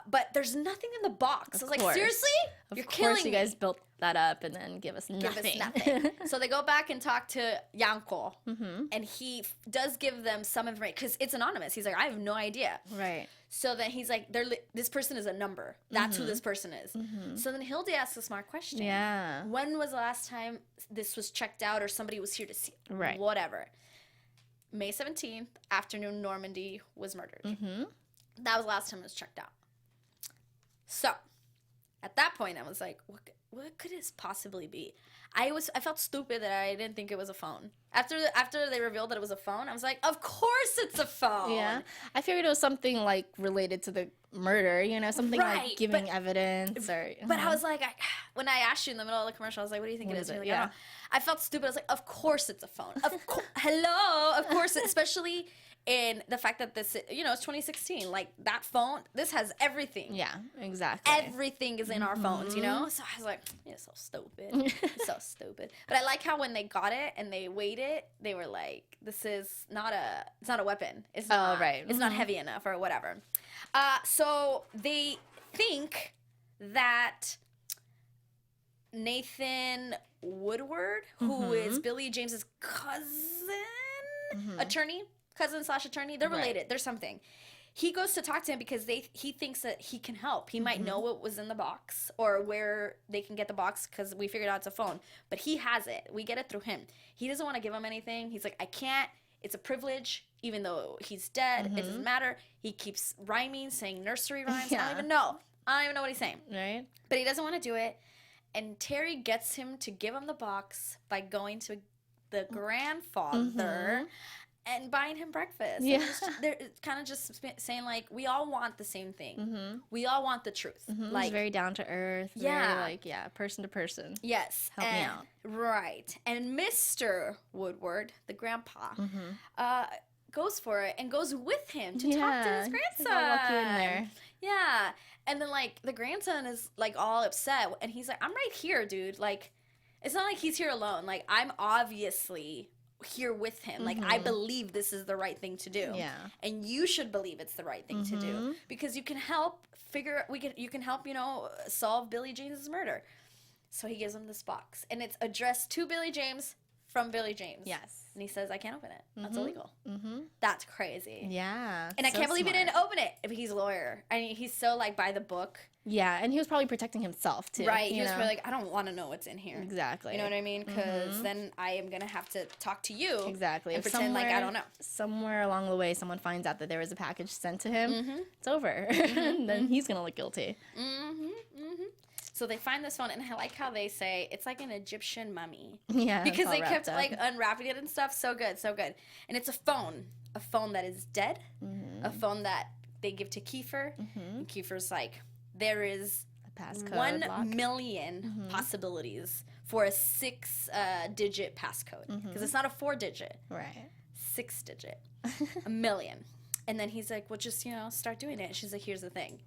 But there's nothing in the box. I was like, course. seriously? Of You're course, killing you me. guys built that up and then give us nothing. Give us nothing. So they go back and talk to Yanko, and he does give them some information because it's anonymous. He's like, I have no idea. Right. So then he's like, this person is a number. That's who this person is. So then Hildy asks a smart question. Yeah. When was the last time this was checked out or somebody was here to see it? Right. Whatever. May 17th, afternoon, Normandy was murdered. That was the last time it was checked out. So at that point, I was like, what could this possibly be? I felt stupid that I didn't think it was a phone. After they revealed that it was a phone, I was like, of course it's a phone. Yeah. I figured it was something like related to the murder, you know, something Right, like giving evidence or. But I was like, when I asked you in the middle of the commercial, I was like, what do you think What it is is? it? You're like, Yeah. "I don't know." I felt stupid. I was like, of course it's a phone. Hello, of course, especially And the fact that this, you know, it's 2016, like that phone, this has everything. Yeah, exactly. Everything is in our phones, you know? So I was like, you're so stupid. So stupid. But I like how when they got it and they weighed it, they were like, this is not it's not a weapon. It's not, right. It's not heavy enough or whatever. So they think that Nathan Woodward, who is Billy James's cousin, cousin/attorney, they're related. There's something. He goes to talk to him because he thinks that he can help. He might know what was in the box or where they can get the box because we figured out it's a phone. But he has it. We get it through him. He doesn't want to give him anything. He's like, I can't. It's a privilege. Even though he's dead, it doesn't matter. He keeps rhyming, saying nursery rhymes. I don't even know what he's saying. Right? But he doesn't want to do it. And Terry gets him to give him the box by going to the grandfather and buying him breakfast. Yeah. They're kind of just saying, like, we all want the same thing. We all want the truth. Like, very down to earth. Yeah. Very, like, person to person. Yes. Help me out. Right. And Mr. Woodward, the grandpa, goes for it and goes with him to talk to his grandson. I'll walk you in there. Yeah. And then, like, the grandson is, like, all upset. And he's like, I'm right here, dude. Like, it's not like he's here alone. Like, I'm obviously here with him. Like, I believe this is the right thing to do. Yeah. And you should believe it's the right thing to do. Because you can help you can help, you know, solve Billy James's murder. So he gives him this box. And it's addressed to Billy James from Billy James. Yes. And he says, I can't open it. That's illegal. That's crazy. Yeah. And I so can't believe smart. he didn't open it if he's a lawyer. I mean, he's so, like, by the book. Yeah, and he was probably protecting himself, too. Right. He you was know? probably like, I don't want to know what's in here. Exactly. You know what I mean? Because then I am going to have to talk to you. Exactly. And If pretend like I don't know. Somewhere along the way, someone finds out that there was a package sent to him, it's over. Then he's going to look guilty. So they find this phone, and I like how they say it's like an Egyptian mummy. Yeah. Because it's all they kept, wrapped up. like, unwrapping it and stuff. So good, so good. And it's a phone that is dead, a phone that they give to Kiefer. And Kiefer's like, there is A passcode 1 lock. million possibilities for a 6-digit passcode. Because it's not a 4-digit, Right. 6-digit, a million. And then he's like, well, just, you know, start doing it. And she's like, here's the thing.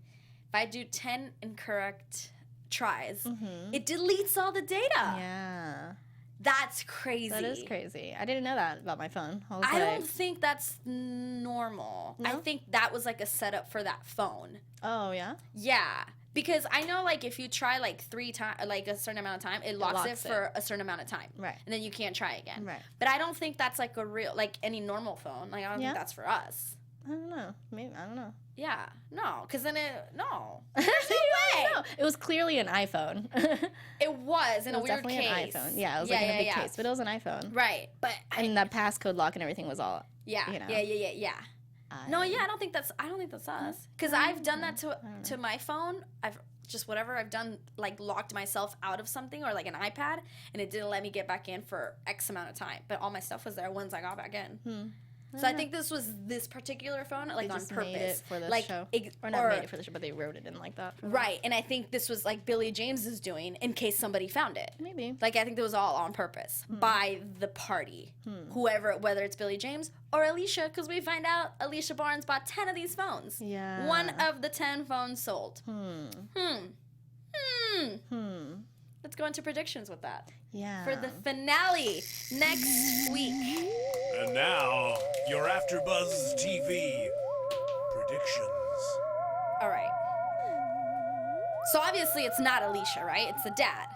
If I do 10 incorrect tries, it deletes all the data. Yeah. That's crazy. That is crazy. I didn't know that about my phone. I was I like, don't think that's normal. I No? think that was like a setup for that phone. oh, yeah? Yeah. Because I know, like, if you try, like, 3 times, like, a certain amount of time, it locks it locks for a certain amount of time. Right. And then you can't try again. Right. But I don't think that's, like, a real, like, any normal phone. Like, I don't Yeah? think that's for us. I don't know. Maybe, I don't know. Yeah. No. Because then no. There's no way. No, it was clearly an iPhone. It was in It a was weird definitely case. an iPhone. Yeah, it was like in a big case, but it was an iPhone. Right. But And that passcode lock and everything was all. yeah. you know. Yeah. No, yeah, I don't think that's us. Because I've done that to my phone. I've just whatever I've done, like, locked myself out of something or, like, an iPad, and it didn't let me get back in for X amount of time. But all my stuff was there once I got back in. So I think this was this particular phone, like, They on just purpose. made it for the like, show. Or not made it for the show, but they wrote it in like that. Right, and I think this was, like, Billy James is doing in case somebody found it. Maybe. Like, I think it was all on purpose by the party. Whoever, whether it's Billy James or Alicia, because we find out Alicia Barnes bought 10 of these phones. Yeah. 1 of the 10 phones sold. Let's go into predictions with that. Yeah. For the finale next week. And now, your AfterBuzz TV predictions. All right. So obviously it's not Alicia, right? It's the dad.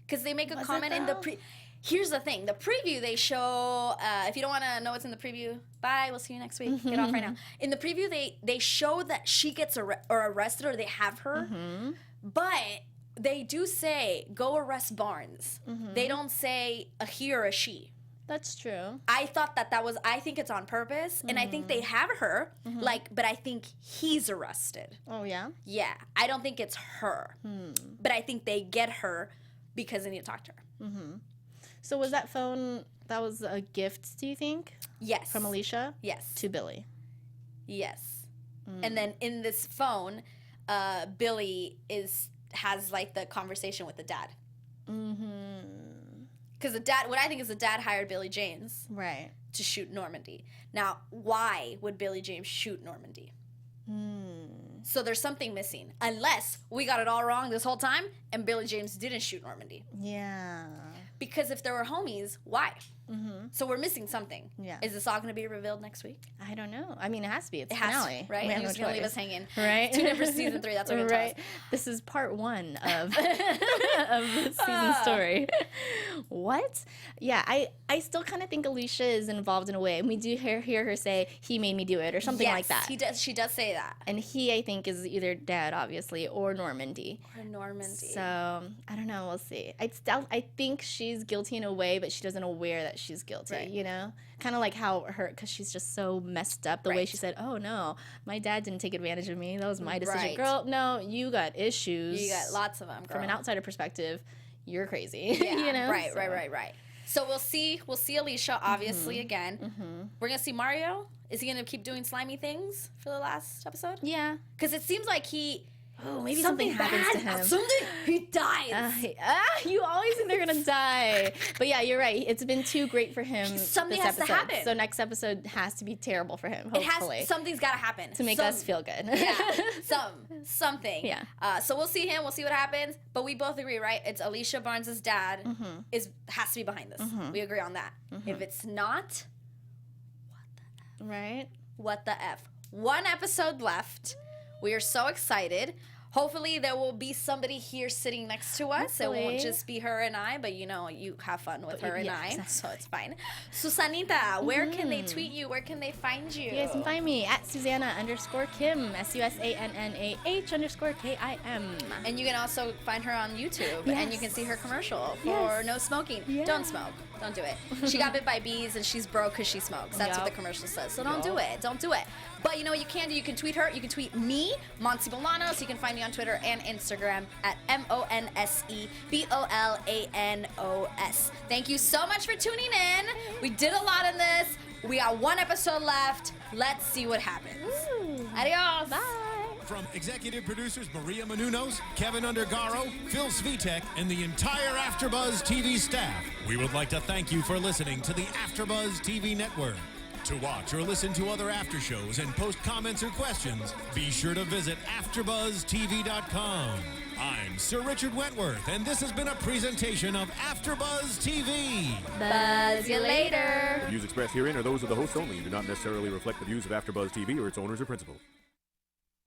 Because they make a Was it comment in the though? Here's the thing. The preview they show, if you don't want to know what's in the preview, bye. We'll see you next week. Get off right now. In the preview, they show that she gets arrested or they have her. But they do say, go arrest Barnes. They don't say a he or a she. That's true. I thought I think it's on purpose. And I think they have her, but I think he's arrested. Oh, yeah? Yeah. I don't think it's her. But I think they get her because they need to talk to her. So was that phone, that was a gift, do you think? Yes. From Alicia? Yes. To Billy. Yes. And then in this phone, Billy has, like, the conversation with the dad. Because what I think is the dad hired Billy James Right. to shoot Normandy. Now, why would Billy James shoot Normandy? So there's something missing. Unless we got it all wrong this whole time and Billy James didn't shoot Normandy. Yeah. Because if there were homies, why? So we're missing something. Yeah. Is this all going to be revealed next week? I don't know. I mean, it has to be. It's It has finale. to, right? We have You're no just going to leave choice. us hanging. Right. Tune in for season 3. That's what we're going to Right. This is part 1 of of the season story. What? Yeah, I still kind of think Alicia is involved in a way, and we do hear her say he made me do it or something like that. She does say that. And he, I think, is either Dad, obviously, or Normandy. Or Normandy. So I don't know. We'll see. I think she's guilty in a way, but she doesn't aware that she's guilty. Right. You know, kind of like how because she's just so messed up. The way Right. she said, "Oh no, my dad didn't take advantage of me. That was my decision." Right. Girl, no, you got issues. You got lots of them, girl. From an outsider perspective, you're crazy. Yeah, you know. right, So- right. So we'll see Alicia obviously again. We're gonna see Mario. Is he gonna keep doing slimy things for the last episode? Yeah. Because it seems like he. Oh, maybe something happens to him. Something. He dies. You always think they're gonna die. But yeah, you're right. It's been too great for him. Something this has to episode. happen. So next episode has to be terrible for him. It Hopefully, has. Something's gotta happen to make us feel good. Yeah. Something. Yeah. So we'll see him. We'll see what happens. But we both agree, right? It's Alicia Barnes' dad has to be behind this. We agree on that. If it's not, Right. what the F? One episode left. We are so excited. Hopefully there will be somebody here sitting next to us. It Hopefully. won't just be her and I, but you know, you have fun with her and yeah, I, exactly. so it's fine. Susannita, where can they tweet you? Where can they find you? You guys can find me at Susannah_Kim, SUSANNAH_KIM. And you can also find her on YouTube, Yes. and you can see her commercial for Yes. no smoking. Yeah. Don't smoke. Don't do it. She got bit by bees, and she's broke because she smokes. That's what Yup. the commercial says. So don't do Yup. it. Don't do it. But you know what you can do? You can tweet her. You can tweet me, Monse Bolanos. You can find me on Twitter and Instagram at MonseBolanos. Thank you so much for tuning in. We did a lot in this. We got one episode left. Let's see what happens. Adios. Bye. From executive producers Maria Menounos, Kevin Undergaro, Phil Svitek, and the entire AfterBuzz TV staff, we would like to thank you for listening to the AfterBuzz TV network. To watch or listen to other after shows and post comments or questions, be sure to visit AfterBuzzTV.com. I'm Sir Richard Wentworth, and this has been a presentation of AfterBuzz TV. Buzz you later. The views expressed herein are those of the hosts only and do not necessarily reflect the views of AfterBuzz TV or its owners or principals.